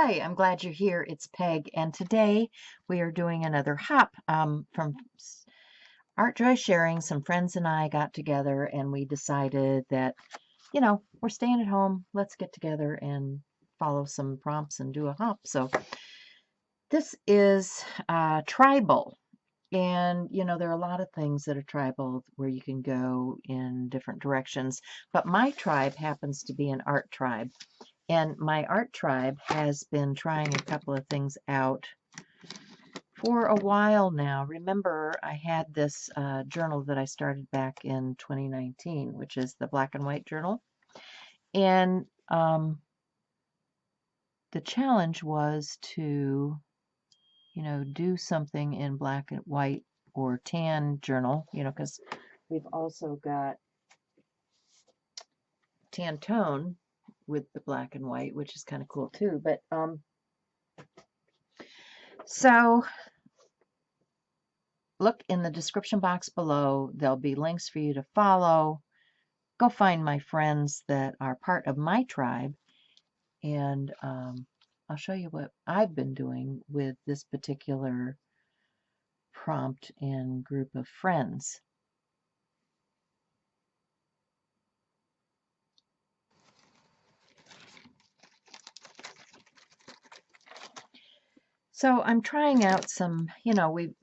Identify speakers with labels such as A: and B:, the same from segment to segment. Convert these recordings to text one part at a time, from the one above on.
A: Hi, I'm glad you're here. It's Peg, and today we are doing another hop from Art Joy Sharing. Some friends and I got together and we decided that, we're staying at home. Let's get together and follow some prompts and do a hop. So this is tribal. And, there are a lot of things that are tribal where you can go in different directions. But my tribe happens to be an art tribe. And my art tribe has been trying a couple of things out for a while now. Remember, I had this journal that I started back in 2019, which is the black and white journal. And the challenge was to, do something in black and white or tan journal, because we've also got tan tone with the black and white, which is kind of cool too. But so look in the description box below. There'll be links for you to follow. Go find my friends that are part of my tribe, and I'll show you what I've been doing with this particular prompt and group of friends. So I'm trying out some,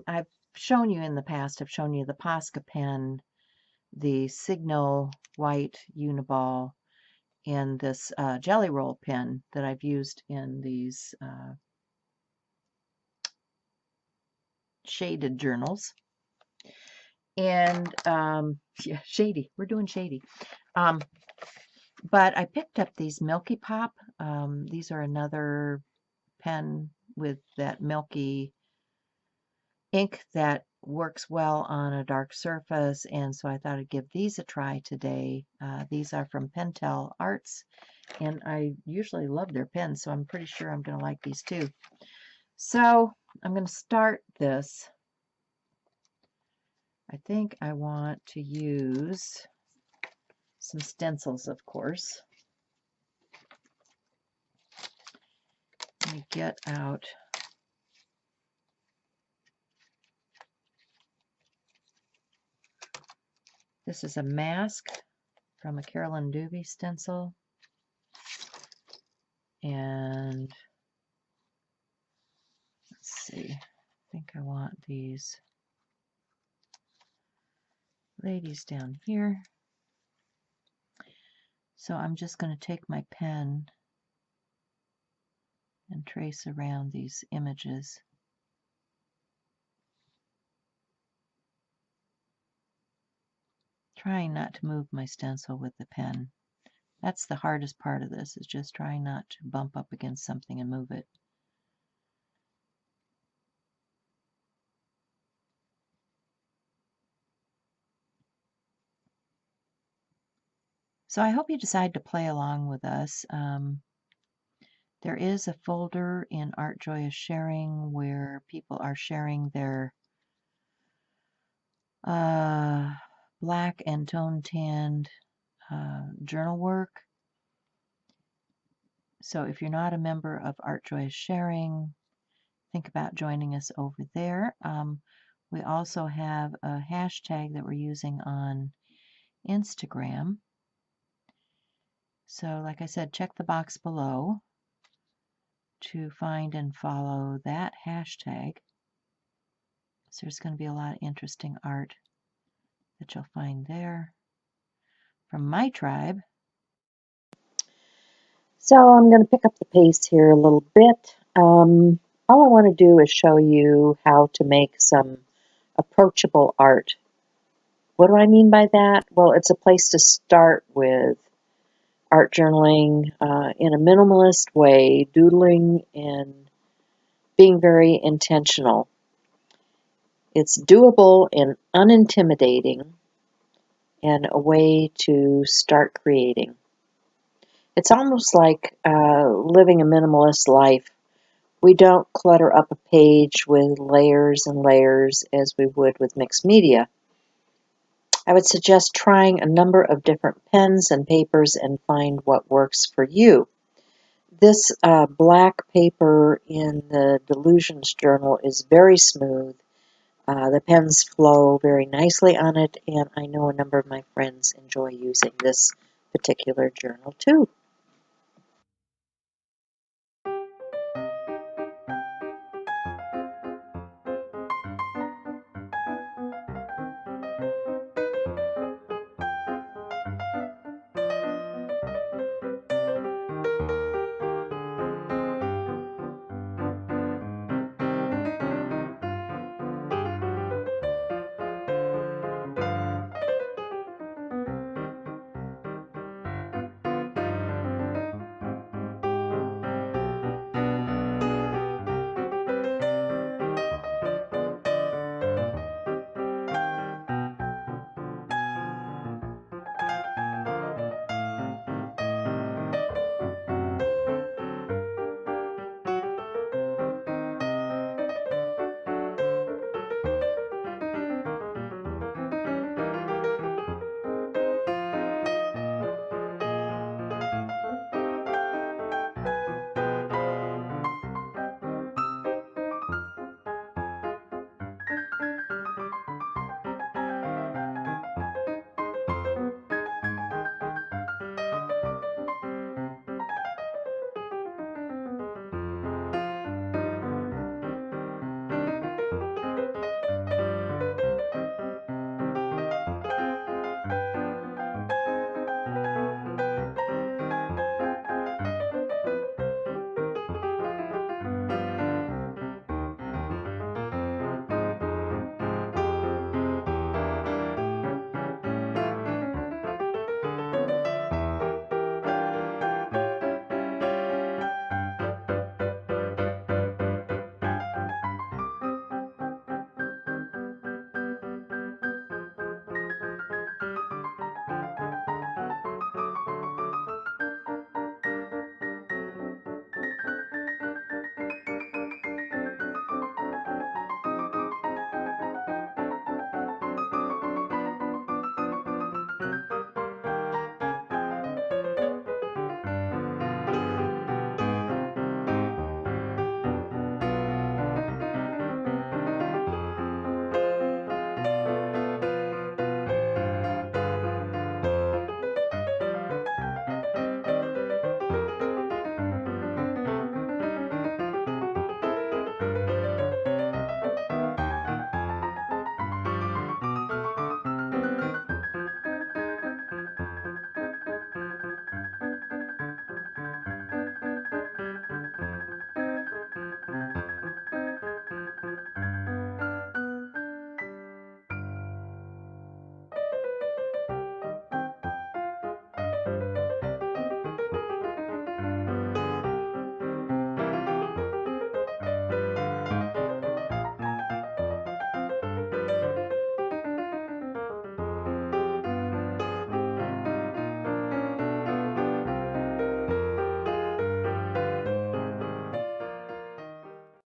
A: I've shown you in the past, I've shown you the Posca pen, the Signal white Uniball, and this Jelly Roll pen that I've used in these shaded journals. And yeah, shady. We're doing shady. But I picked up these Milky Pop. These are another pen with that milky ink that works well on a dark surface, and so I thought I'd give these a try today. These are from Pentel Arts, and I usually love their pens, so I'm pretty sure I'm going to like these too. So I'm going to start this. I think I want to use some stencils, of course. Let me get out this is a mask from a Carolyn Dubie stencil, and let's see, I think I want these ladies down here. So I'm just going to take my pen and trace around these images. Trying not to move my stencil with the pen. That's the hardest part of this, is just trying not to bump up against something and move it. So I hope you decide to play along with us. There is a folder in Art Joy is Sharing where people are sharing their black and tone tanned journal work. So if you're not a member of Art Joy is Sharing, think about joining us over there. We also have a hashtag that we're using on Instagram. So like I said, check the box below to find and follow that hashtag. So there's going to be a lot of interesting art that you'll find there from my tribe. So I'm going to pick up the pace here a little bit. All I want to do is show you how to make some approachable art. What do I mean by that? Well, it's a place to start with art journaling in a minimalist way, doodling and being very intentional. It's doable and unintimidating, and a way to start creating. It's almost like living a minimalist life. We don't clutter up a page with layers and layers as we would with mixed media. I would suggest trying a number of different pens and papers and find what works for you.
B: This black paper in the Delusions journal is very smooth. The pens flow very nicely on it, and I know a number of my friends enjoy using this particular journal too.